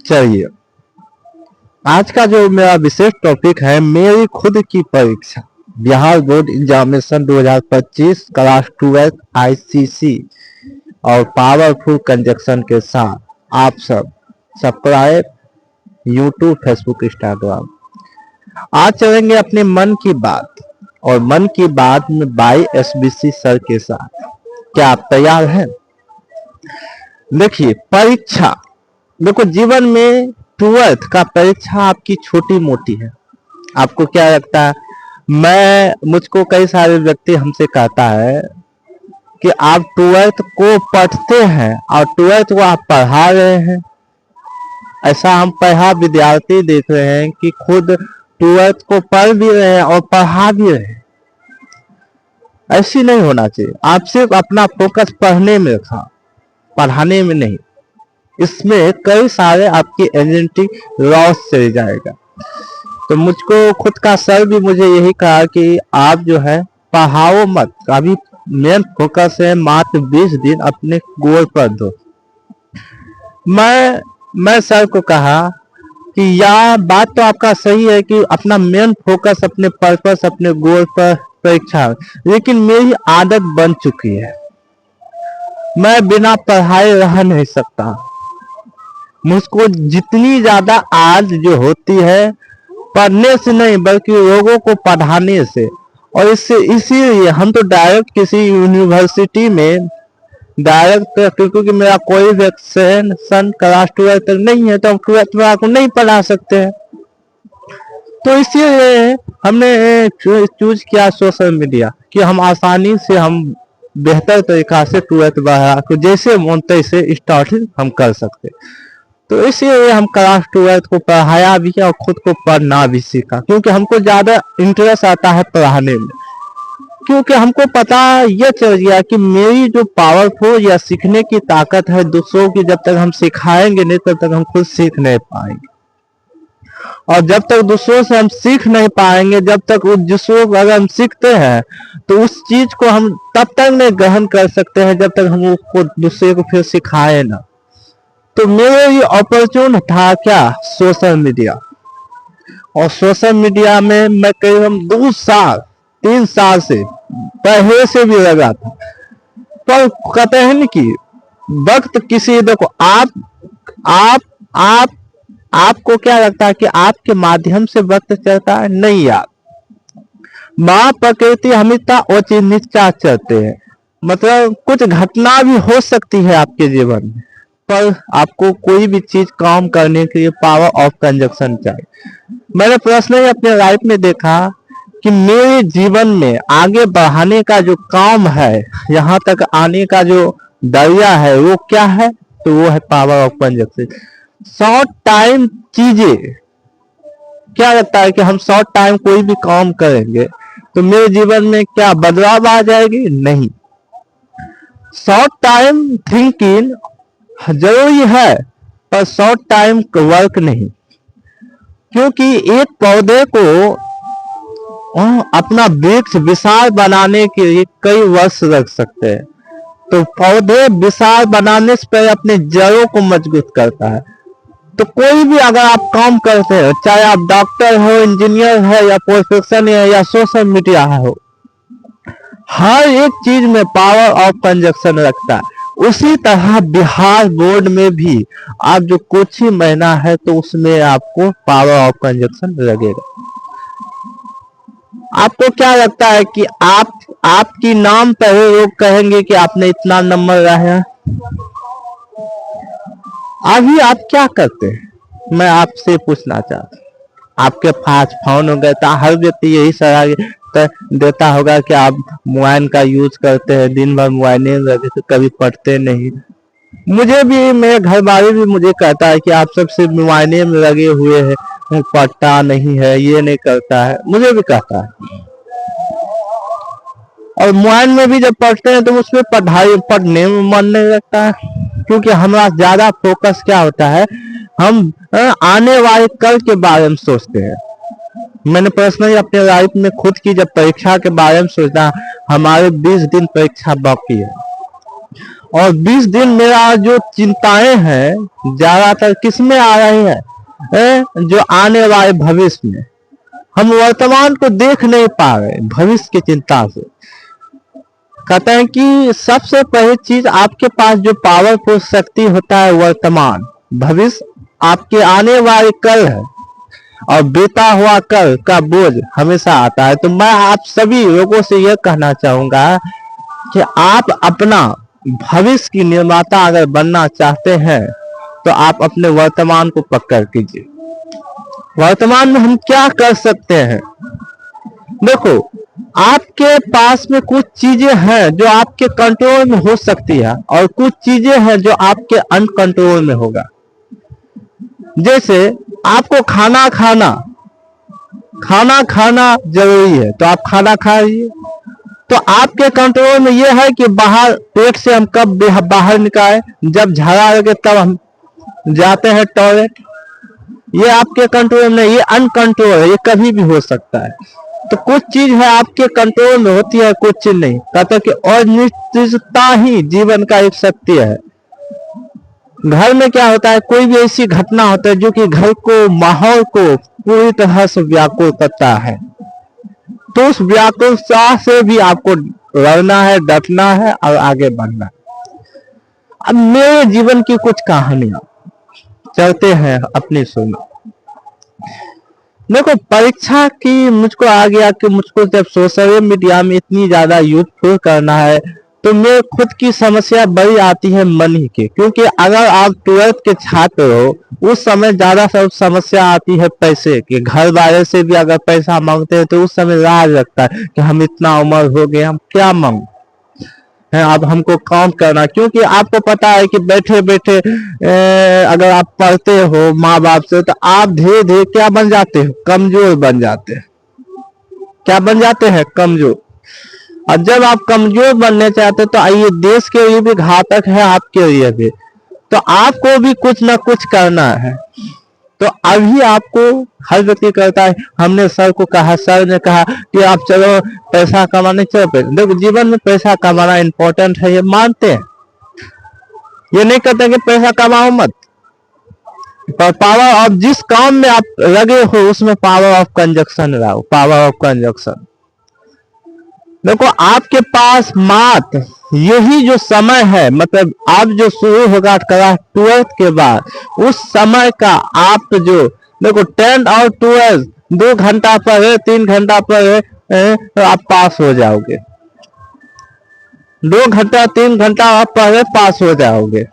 चलिए, आज का जो मेरा विशेष टॉपिक है मेरी खुद की परीक्षा Bihar board examination 2025 class 12 ICC और पावरफुल कंजक्शन के साथ आप सब सब्सक्राइब यूट्यूब फेसबुक इंस्टाग्राम। आज चलेंगे अपने मन की बात और मन की बात में बाई एसबीसी सर के साथ। क्या आप तैयार हैं? देखिए, परीक्षा, देखो जीवन में 12th का परीक्षा आपकी छोटी मोटी है। आपको क्या लगता है? मुझको कई सारे व्यक्ति हमसे कहता है कि आप 12th को पढ़ते हैं और 12th को आप पढ़ा रहे हैं। ऐसा हम पढ़ा विद्यार्थी देख रहे हैं कि खुद 12th को पढ़ भी रहे हैं और पढ़ा भी रहे हैं। ऐसी नहीं होना चाहिए। आप सिर्फ अपना फोकस पढ़ने में रखा, पढ़ाने में नहीं। इसमें कई सारे आपकी आइडेंटिटी लॉस चले जाएगा। तो मुझको खुद का सर भी मुझे यही कहा कि आप जो है पढ़ाओ मत, अभी मेन फोकस है मात्र 20 दिन अपने गोल पर दो। मैं सर को कहा कि यह बात तो आपका सही है कि अपना मेन फोकस अपने पर्पस, अपने गोल पर परीक्षा, लेकिन मेरी आदत बन चुकी है। मैं बिना पढ़ाए रह नहीं सकता। मुझको जितनी ज्यादा आज जो होती है पढ़ने से नहीं बल्कि लोगों को पढ़ाने से, और इससे इसीलिए हम तो डायरेक्ट किसी यूनिवर्सिटी में डायरेक्ट, क्योंकि मेरा कोई वैक्सीनेशन क्लास 12 तक नहीं है तो हम 12 को नहीं पढ़ा सकते हैं। तो इसीलिए हमने चूज किया सोशल मीडिया कि हम आसानी से हम बेहतर तरीका से 12 बढ़ा को जैसे मन तैसे स्टार्टिंग हम कर सकते। तो इसलिए हम क्लास 12 को पढ़ाया भी और खुद को पढ़ना भी सीखा, क्योंकि हमको ज्यादा इंटरेस्ट आता है पढ़ाने में। क्योंकि हमको पता यह चल गया कि मेरी जो पावरफुल या सीखने की ताकत है दूसरों की, जब तक हम सिखाएंगे नहीं तब तक हम खुद सीख नहीं पाएंगे। और जब तक दूसरों से हम सीख नहीं पाएंगे, जब तक उस दूसरों को अगर हम सीखते हैं तो उस चीज को हम तब तक नहीं ग्रहण कर सकते हैं जब तक हम उसको दूसरे को फिर सिखाए ना। तो मेरे लिए अपॉर्चुन था क्या? Social media. और सोशल मीडिया में मैं करीब 2 साल 3 साल से पहले से भी लगा था। पर कहते हैं ना कि वक्त किसी, देखो आपको क्या लगता है कि आपके माध्यम से वक्त चलता है? नहीं यार, माँ प्रकृति हमेशा वो चीज नीचा चलते हैं। मतलब कुछ घटना भी हो सकती है आपके जीवन में, पर आपको कोई भी चीज काम करने के लिए पावर ऑफ कंजक्शन चाहिए। मैंने पर्सनली अपने लाइफ में देखा कि मेरे जीवन में आगे बढ़ाने का जो काम है, यहाँ तक आने का जो दरिया है, वो क्या है? तो वो है power of conjunction. Short time चीजें, क्या लगता है कि हम शॉर्ट टाइम कोई भी काम करेंगे तो मेरे जीवन में क्या बदलाव आ जाएगी? नहीं। शॉर्ट टाइम थिंकिंग जरूरी है पर शॉर्ट टाइम वर्क नहीं। क्योंकि एक पौधे को अपना वृक्ष विशाल बनाने के लिए कई वर्ष लग सकते हैं। तो पौधे विशाल बनाने से पहले अपने जड़ों को मजबूत करता है। तो कोई भी अगर आप काम करते हैं, चाहे आप डॉक्टर हो, इंजीनियर है, या प्रोफेशन है, या सोशल मीडिया हो, हर एक चीज में पावर ऑफ कंजक्शन रखता है। उसी तरह बिहार बोर्ड में भी आप जो कुछ ही महीना है तो उसमें आपको पावर ऑफ कंजक्शन लगेगा। आपको क्या लगता है कि आपकी नाम पर लोग कहेंगे कि आपने इतना नंबर लाया? अभी आप क्या करते हैं? मैं आपसे पूछना चाहता हूँ। आपके पास फोन हो गया था, हर व्यक्ति यही सलाह देता होगा कि आप मोबाइल का यूज करते हैं, दिन भर मोबाइल में लगे तो कभी पढ़ते नहीं। मुझे भी, मेरे घर वाले भी मुझे कहता है कि आप सबसे मोबाइल में लगे हुए हैं, पढ़ता नहीं है, ये नहीं करता है। मुझे भी कहता है। और मोबाइल में भी जब पढ़ते हैं तो उसमें पढ़ने में मन नहीं लगता है, क्योंकि हमारा ज्यादा फोकस क्या होता है, हम आने वाले कल के बारे में सोचते हैं। मैंने पर्सनली अपने लाइफ में खुद की जब परीक्षा के बारे में सोचा, हमारे 20 दिन परीक्षा बाकी है और 20 दिन मेरा जो चिंताएं हैं ज्यादातर किस में आ रही है, जो आने वाले भविष्य में। हम वर्तमान को देख नहीं पा रहे भविष्य की चिंता से। कहते हैं कि सबसे पहली चीज आपके पास जो पावरफुल शक्ति होता है वर्तमान, भविष्य आपके आने वाले कल है, और बीता हुआ कल का बोझ हमेशा आता है। तो मैं आप सभी लोगों से यह कहना चाहूंगा कि आप अपना भविष्य की निर्माता अगर बनना चाहते हैं तो आप अपने वर्तमान को पकड़ कीजिए। वर्तमान में हम क्या कर सकते हैं? देखो, आपके पास में कुछ चीजें हैं जो आपके कंट्रोल में हो सकती है और कुछ चीजें हैं जो आपके अनकंट्रोल में होगा। जैसे आपको खाना खाना जरूरी है तो आप खाना खाइए, तो आपके कंट्रोल में यह है कि बाहर पेट से हम कब बाहर निकालें, जब झाड़ा लगे तब हम जाते हैं टॉयलेट। ये आपके कंट्रोल में, ये अनकंट्रोल है, ये कभी भी हो सकता है। तो कुछ चीज है आपके कंट्रोल में होती है, कुछ चीज नहीं। कहते हैं कि अनिश्चितता ही जीवन का एक सत्य है। घर में क्या होता है, कोई भी ऐसी घटना होता है जो कि घर को, माहौल को पूरी तरह से व्याकुल करता है, तो उस व्याकुलता से भी आपको लड़ना है, डटना है और आगे बढ़ना है। अब मेरे जीवन की कुछ कहानियां चलते हैं अपनी सुनो। देखो, परीक्षा की मुझको आ गया कि मुझको जब सोशल मीडिया में इतनी ज्यादा यूजफुल करना है तो मेरे खुद की समस्या बड़ी आती है मनी की। क्योंकि अगर आप 12th के छात्र हो उस समय ज्यादा सब समस्या आती है पैसे की। घर वाले से भी अगर पैसा मांगते हैं तो उस समय लाज लगता है कि हम इतना उम्र हो गए, हम क्या मांग है, अब हमको काम करना। क्योंकि आपको पता है कि बैठे बैठे अगर आप पढ़ते हो माँ बाप से तो आप धीरे धीरे क्या बन जाते हो, कमजोर बन जाते हैं। क्या बन जाते हैं? कमजोर। और जब आप कमजोर बनने चाहते तो ये देश के लिए भी घातक है, आपके लिए भी। तो आपको भी कुछ ना कुछ करना है। तो अभी आपको हर व्यक्ति करता है। हमने सर को कहा, सर ने कहा कि आप चलो पैसा कमाने चलो। देखो, जीवन में पैसा कमाना इंपॉर्टेंट है, ये मानते हैं। ये नहीं कहते कि पैसा कमाओ मत, पर पावर ऑफ जिस काम में आप लगे हो उसमें पावर ऑफ कंजक्शन लाओ, पावर ऑफ कंजक्शन। देखो, आपके पास मात्र यही जो समय है, मतलब आप जो शुरू होगा क्लास 12th के बाद, उस समय का आप जो देखो 10 और 12 2 घंटा पर 3 घंटा पर तो आप पास हो जाओगे। 2 घंटा 3 घंटा आप पढ़े पास हो जाओगे।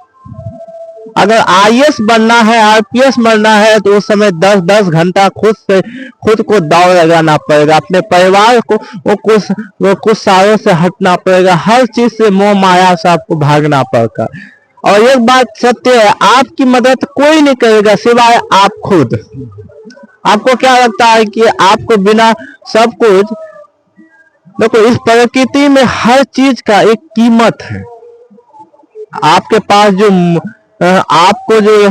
अगर आईएएस बनना है, आरपीएस बनना है तो उस समय 10-10 घंटा खुद को दौड़ लगाना पड़ेगा। अपने परिवार को कुछ सालों से हटना पड़ेगा। हर चीज से मोह माया से आपको भागना पड़ेगा। और एक बात सत्य है, आपकी मदद कोई नहीं करेगा सिवाय आप खुद। आपको क्या लगता है कि आपको बिना सब कुछ, देखो इस प्रकृति में हर चीज का एक कीमत है। आपके पास जो आपको जो,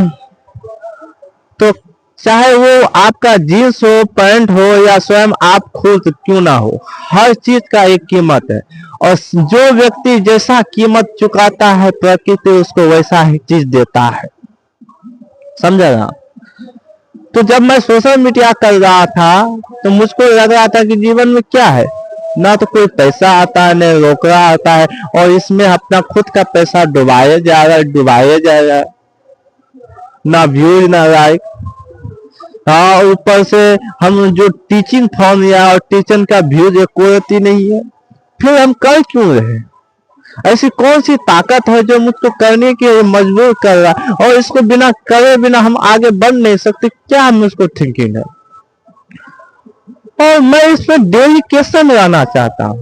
तो चाहे वो आपका जींस हो, पैंट हो या स्वयं आप खुद क्यों ना हो, हर चीज का एक कीमत है। और जो व्यक्ति जैसा कीमत चुकाता है प्रकृति उसको वैसा ही चीज देता है। समझा ना? तो जब मैं सोशल मीडिया कर रहा था तो मुझको लग रहा था कि जीवन में क्या है, ना तो कोई पैसा आता है, न रोकड़ा आता है, और इसमें अपना खुद का पैसा डुबाया जा रहा है, ना व्यूज ना लाइक। हाँ, ऊपर से हम जो टीचिंग फॉर्म या और टीचर का व्यूज कोई नहीं है। फिर हम कर क्यों रहे? ऐसी कौन सी ताकत है जो मुझको करने के लिए मजबूर कर रहा है, और इसको बिना करे बिना हम आगे बढ़ नहीं सकते? क्या मुझको थिंकिंग है? और मैं इसमें डेडिकेशन लाना चाहता हूं।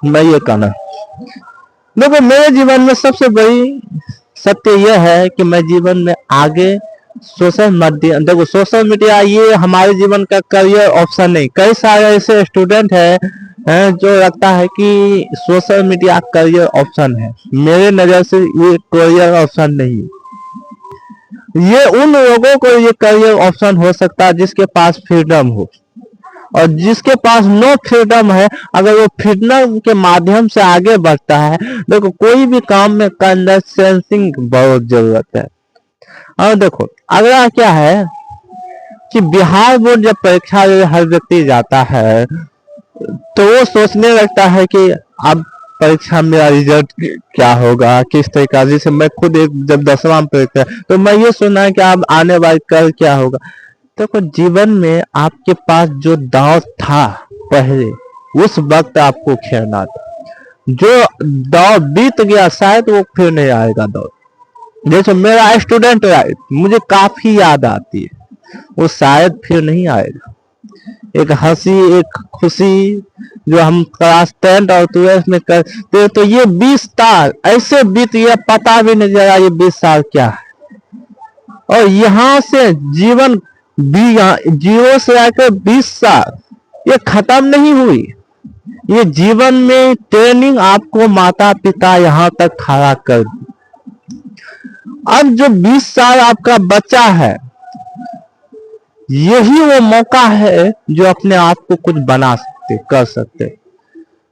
मैं ये कहना, देखो मेरे जीवन में सबसे बड़ी सत्य यह है कि मैं जीवन में आगे सोशल मीडिया, देखो सोशल मीडिया ये हमारे जीवन का करियर ऑप्शन नहीं। कई सारे ऐसे स्टूडेंट हैं जो लगता है कि सोशल मीडिया करियर ऑप्शन है। मेरे नजर से ये करियर ऑप्शन नहीं है। ये उन लोगों को ये करियर ऑप्शन हो सकता है जिसके पास फ्रीडम हो, और जिसके पास नो फ्रीडम है, अगर वो फ्रीडम के माध्यम से आगे बढ़ता है, देखो कोई भी काम में कंसिस्टेंसी बहुत जरूरत है। और देखो अगला क्या है कि बिहार बोर्ड जब परीक्षा हर व्यक्ति जाता है तो वो सोचने लगता है कि अब परीक्षा में मेरा रिजल्ट क्या होगा, किस तरीका। जैसे मैं खुद एक जब 10वां में परीक्षा, तो मैं ये सुना है कि अब आने वाले कल क्या होगा। तो जीवन में आपके पास जो दौर था पहले, उस वक्त आपको खेलना था। जो दौर बीत गया शायद वो फिर नहीं आएगा दौर। जैसे मेरा स्टूडेंट लाइफ मुझे काफी याद आती है, वो शायद फिर नहीं आएगा। एक हंसी, एक खुशी जो हम क्लास 10 और 12 में करते, तो ये 20 साल ऐसे बीत गया, पता भी नहीं चला ये 20 साल क्या है। और यहाँ से जीवन जीरो से आकर 20 साल ये खत्म नहीं हुई। ये जीवन में ट्रेनिंग आपको माता पिता यहाँ तक खड़ा कर दी। अब जो 20 साल आपका बचा है, यही वो मौका है जो अपने आप को कुछ बना सकते, कर सकते।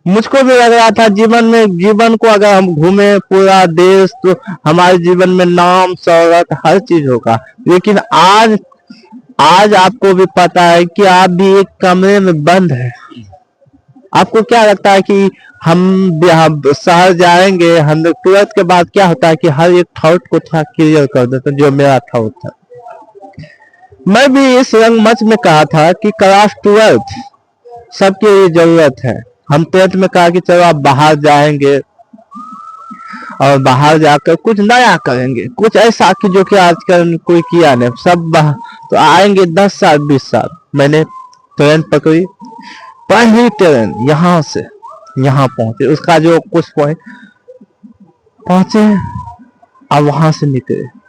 मुझको भी लग रहा था जीवन को अगर हम घूमे पूरा देश तो हमारे जीवन में नाम शौहरत हर चीज होगा। लेकिन आज आपको भी पता है कि आप भी एक कमरे में बंद है। आपको क्या लगता है कि हम शहर जाएंगे, हम 12th के बाद क्या होता है कि हर एक थॉट को थोड़ा क्लियर कर देते, जो मेरा थॉट था। मैं भी इस रंगमंच में कहा था कि क्लास 12th सबके लिए जरूरत है। हम 10th में कहा कि चलो आप बाहर जाएंगे और बाहर जाकर कुछ नया करेंगे, कुछ ऐसा कि जो कि आजकल कोई किया नहीं। सब तो आएंगे 10 साल 20 साल। मैंने ट्रेन पकड़ी, पहली ट्रेन यहाँ से यहाँ पहुंचे, उसका जो कुछ पॉइंट पहुंचे, अब वहां से निकले।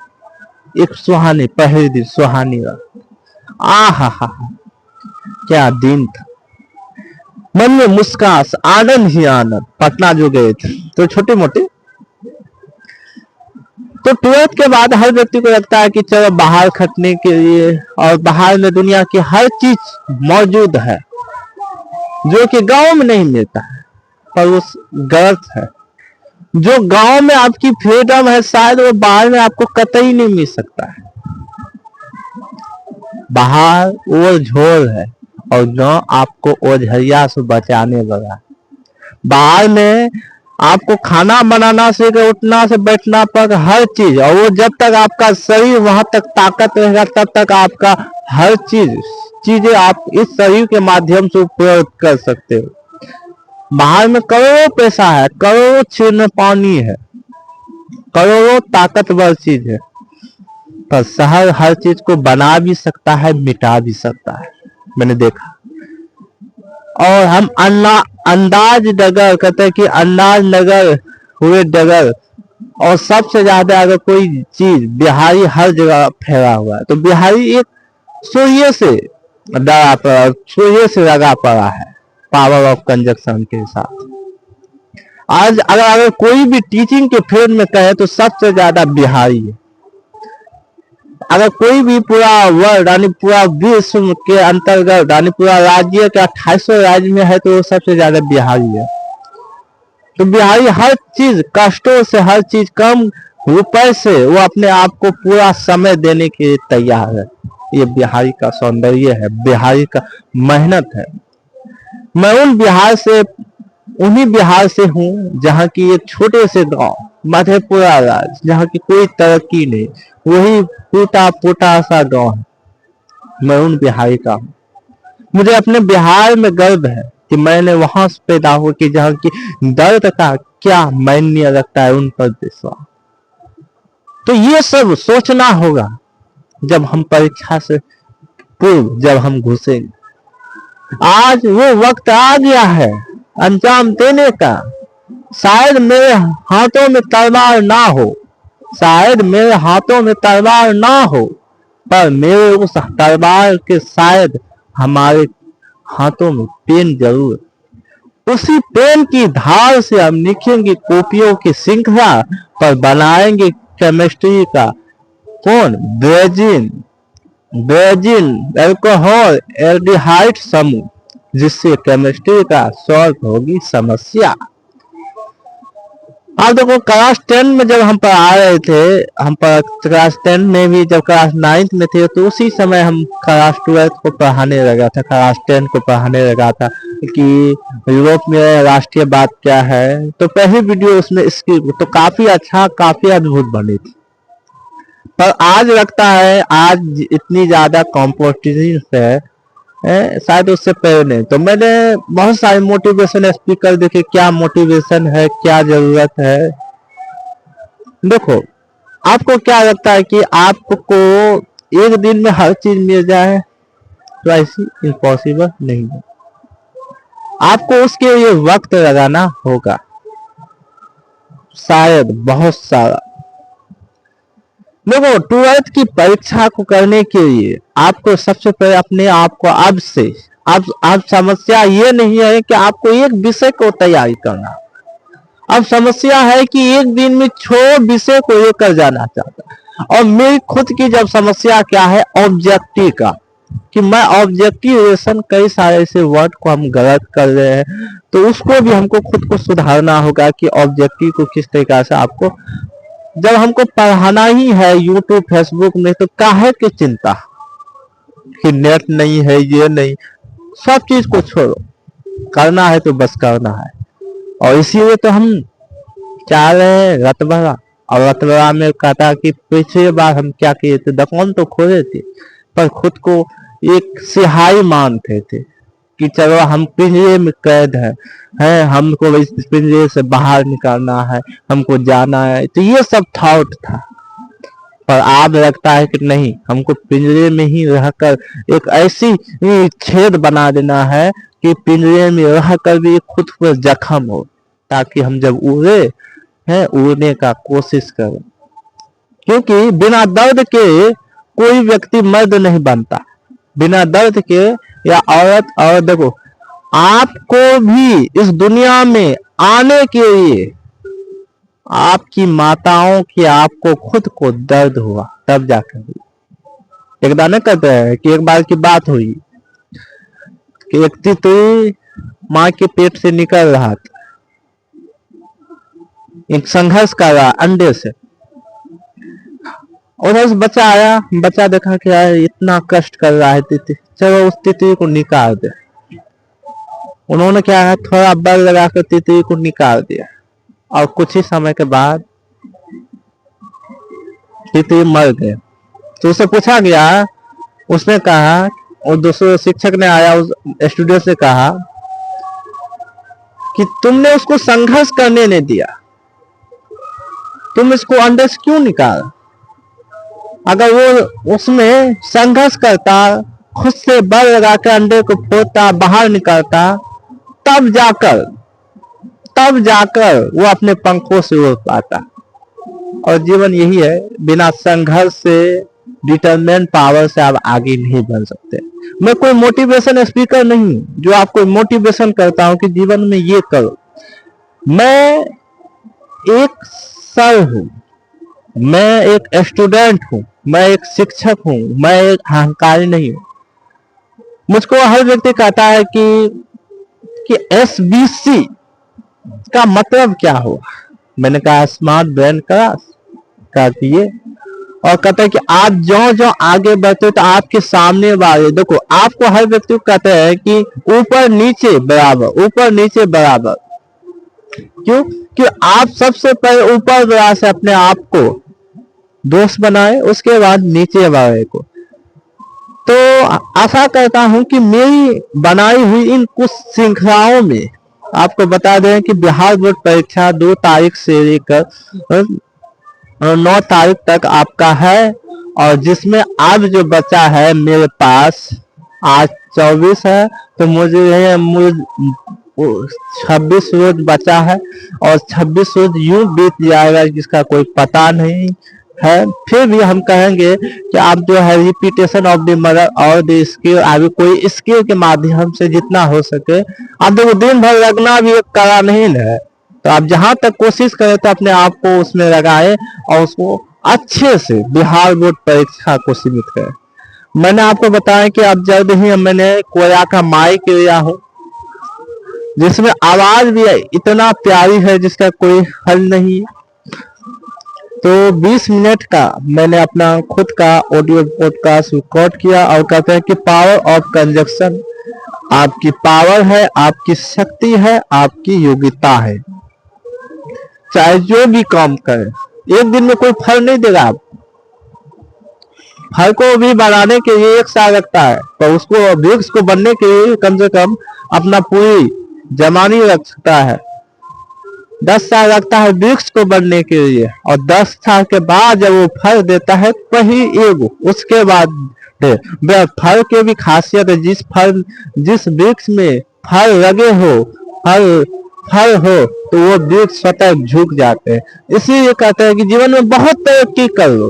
एक सुहानी, पहले दिन सुहानी रात, हा क्या दिन था। मन में मुस्कान, आनंद ही आनंद। पटना जो गए थे तो छोटे मोटे, तो 12th के बाद हर व्यक्ति को लगता है कि चलो बाहर खटने के लिए, और बाहर में दुनिया की हर चीज मौजूद है जो कि गांव में नहीं मिलता है। पर वो गलत है। जो गांव में आपकी फ्रीडम है, शायद वो बाहर में आपको कतई नहीं मिल सकता है। बाहर वो झोल है और गांव आपको ओझरिया से बचाने लगा। बाहर में आपको खाना बनाना से उठना से बैठना पर हर चीज, और वो जब तक आपका शरीर वहां तक ताकत रहेगा तब तक आपका हर चीजें आप इस शरीर के माध्यम से उपयोग कर सकते हो। बाहर में करोड़ों पैसा है, करोड़ों छीन में पानी है, करोड़ों ताकतवर चीज है, पर शहर हर चीज को बना भी सकता है, मिटा भी सकता है। मैंने देखा। और हम अंदाज डगर कहते हैं कि अंदाज नगर हुए डगर। और सबसे ज्यादा अगर कोई चीज, बिहारी हर जगह फैला हुआ है, तो बिहारी एक सूर्य से डरा पड़ा, सूर्य से लगा पड़ा है पावर ऑफ कंजक्शन के साथ। आज अगर कोई भी टीचिंग के फील्ड में कहे तो सबसे ज्यादा बिहारी है। अगर कोई भी पूरा वर्ल्ड यानी पूरा विश्व के अंतर्गत यानी पूरा राज्य के 2800 राज्य में है तो वो सबसे ज्यादा बिहारी है। तो बिहारी हर चीज कष्टों से, हर चीज कम रुपए से वो अपने आप को पूरा समय देने के लिए तैयार है। ये बिहारी का सौंदर्य है, बिहारी का मेहनत है। मैं उन्हीं बिहार से हूँ जहाँ की एक छोटे से गांव मधेपुरा राज्य, जहाँ की कोई तरक्की नहीं, वही टूटा फूटा सा गांव है। मैं उन बिहारी का हूँ। मुझे अपने बिहार में गर्व है कि मैंने वहां से पैदा हो कि जहाँ की दर्द का क्या मायने रखता है उन पर विश्वास। तो ये सब सोचना होगा जब हम परीक्षा से पूर्व जब हम घुसेंगे। आज वो वक्त आ गया है अंजाम देने का। शायद मेरे हाथों में तलवार ना हो, शायद मेरे हाथों में तलवार ना हो, पर मेरे उस तलवार के शायद हमारे हाथों में पेन जरूर। उसी पेन की धार से हम लिखेंगे कॉपियों की श्रृंखला पर, बनाएंगे केमिस्ट्री का कौन बेंजीन अल्कोहल एल्डिहाइड समूह। जिससे केमिस्ट्री का सॉल्व होगी समस्या। आप देखो क्लास 10 में जब हम पढ़ा रहे थे, हम क्लास 10 में भी जब क्लास 9 में थे तो उसी समय हम क्लास 12 को पढ़ाने लगा था, क्लास 10 को पढ़ाने लगा था कि यूरोप में राष्ट्रीय बात क्या है। तो पहली वीडियो उसमें इसकी तो काफी अच्छा काफी अद्भुत बनी थी। पर आज लगता है आज इतनी ज्यादा कॉम्पिटिशन है, शायद उससे पहले नहीं। तो मैंने बहुत सारे मोटिवेशन स्पीकर देखे, क्या मोटिवेशन है, क्या जरूरत है। देखो आपको क्या लगता है कि आपको एक दिन में हर चीज मिल जाए? तो ऐसी इम्पॉसिबल नहीं है, आपको उसके लिए वक्त लगाना होगा, शायद बहुत सारा। देखो 12th की परीक्षा को करने के लिए आपको सबसे पहले अपने आप को अब समस्या ये नहीं है कि आपको एक विषय को तैयारी करना, अब समस्या है कि एक दिन में 6 विषय को लेकर जाना चाहता। और मेरी खुद की जब समस्या क्या है, ऑब्जेक्टिव का, कि मैं ऑब्जेक्टिवेशन कई सारे ऐसे वर्ड को हम गलत कर रहे हैं, तो उसको भी हमको खुद को सुधारना होगा कि ऑब्जेक्टिव को किस तरीके से आपको, जब हमको पढ़ाना ही है यूट्यूब फेसबुक में, तो काहे की चिंता कि नेट नहीं है, ये नहीं, सब चीज को छोड़ो, करना है तो बस करना है। और इसीलिए तो हम चाह रहे हैं रतबरा। और रतबरा में कहता कि पिछले बार हम क्या किए थे, दुकान तो खोले थे पर खुद को एक सिहाई मानते थे कि चलो हम पिंजरे में कैद हैं, हमको इस पिंजरे से बाहर निकालना है, हमको जाना है। तो ये सब थॉट था। पर आज लगता है कि नहीं, हमको पिंजरे में ही रहकर एक ऐसी छेद बना देना है कि पिंजरे में रहकर भी खुद को जख्म हो, ताकि हम जब उड़ने का कोशिश करें। क्योंकि बिना दर्द के कोई व्यक्ति मर्द नहीं बनता, बिना दर्द के या औरत। और देखो आपको भी इस दुनिया में आने के लिए आपकी माताओं की आपको खुद को दर्द हुआ तब जाकर। एक दाने कहते हैं कि एक बार की बात हुई कि एक तितली माँ के पेट से निकल रहा था, एक संघर्ष कर रहा अंडे से। और उस बच्चा आया, बच्चा देखा कि यार इतना कष्ट कर रहा है तितली, चलो उस तितली को निकाल दे। उन्होंने क्या है, थोड़ा बल लगाकर तितली को निकाल दिया। और कुछ ही समय के बाद तितली मर गए। तो उससे पूछा गया, उसने कहा, और दूसरे शिक्षक ने आया उस स्टूडेंट से कहा कि तुमने उसको संघर्ष करने नहीं दिया, तुम इसको अंदर से क्यों निकाल? अगर वो उसमें संघर्ष करता, खुद से बल लगाकर अंडे को फोड़ता, बाहर निकलता, तब जाकर वो अपने पंखों से उड़ पाता। और जीवन यही है, बिना संघर्ष से, डिटरमिनेंट पावर से आप आगे नहीं बढ़ सकते। मैं कोई मोटिवेशन स्पीकर नहीं जो आपको मोटिवेशन करता हूं कि जीवन में ये करो। मैं एक सर हूं, मैं एक स्टूडेंट हूं, मैं एक शिक्षक हूं, मैं एक अहंकारी नहीं हूं। मुझको हर व्यक्ति कहता है कि SBC का मतलब क्या हुआ? मैंने कहा स्मार्ट ब्रेन क्लास का दिए। और कहते हैं कि आप जो आगे बढ़ते तो आपके सामने वाले, देखो आपको हर व्यक्ति को कहते हैं कि ऊपर नीचे बराबर, ऊपर नीचे बराबर। क्यों? कि आप सबसे पहले ऊपर वाले से अपने आप को दोस्त बनाए, उसके बाद नीचे वाले को। तो आशा करता हूं कि मेरी बनाई हुई इन कुछ श्रृंखलाओं में आपको बता दें कि बिहार बोर्ड परीक्षा 2 तारीख से लेकर 9 तारीख तक आपका है। और जिसमें आज जो बचा है मेरे पास, आज 24 है, तो मुझे 26 रोज बचा है। और 26 रोज यूं बीत जाएगा जिसका कोई पता नहीं है। फिर भी हम कहेंगे कि आप जो है रिपीटेशन ऑफ द मदर और द स्किल, आगे कोई स्किल के माध्यम से जितना हो सके। आप देखो दिन भर लगना भी एक कला नहीं है, तो आप जहां तक कोशिश करें तो अपने आप को उसमें लगाए और उसको अच्छे से बिहार बोर्ड परीक्षा को सीमित करें। मैंने आपको बताया कि अब जल्द ही मैंने कोया का माइक लिया हूँ, जिसमें आवाज भी इतना प्यारी है जिसका कोई हल नहीं है। तो 20 मिनट का मैंने अपना खुद का ऑडियो पॉडकास्ट रिकॉर्ड किया और कहते हैं कि पावर ऑफ कंजक्शन आपकी पावर है, आपकी शक्ति है, आपकी योग्यता है। चाहे जो भी काम करें, एक दिन में कोई फल नहीं देगा। आप फल को भी बनाने के लिए 1 साल लगता है, पर उसको वृक्ष को बनने के लिए कम से कम अपना पूरी जमानी रख सकता है। 10 साल लगता है वृक्ष को बनने के लिए, और 10 साल के बाद जब वो फल देता है वही एगो उसके बाद फल के भी खासियत है। जिस वृक्ष में फल लगे हो, फल फल हो, तो वो वृक्ष स्वतः झुक जाते हैं। इसीलिए कहते हैं कि जीवन में बहुत तरक्की कर लो,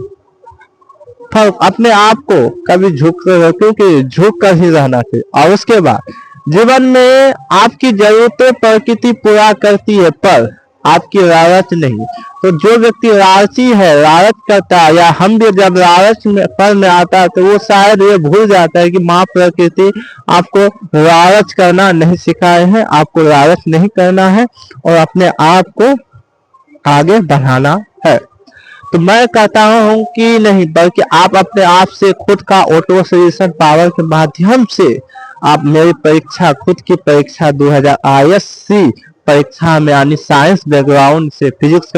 फल अपने आप को कभी झुक कर, क्योंकि झुक कर ही रहना चाहिए। और उसके बाद जीवन में आपकी जरूरतें प्रकृति पूरा करती है, पर आपकी लालच नहीं। तो जो व्यक्ति लालची है, लालच करता है, या हम भी जब लालच में फल में आता है तो वो शायद ये भूल जाता है कि माँ प्रकृति आपको लालच करना नहीं सिखाए हैं, आपको लालच नहीं करना है और अपने आप को आगे बढ़ाना है। तो मैं कहता हूं कि नहीं, बल्कि आप अपने आप से खुद का ऑटो सजेशन पावर के माध्यम से आप मेरी परीक्षा, खुद की परीक्षा 2000 ISC परीक्षा में, यानी साइंस बैकग्राउंड से, फिजिक्स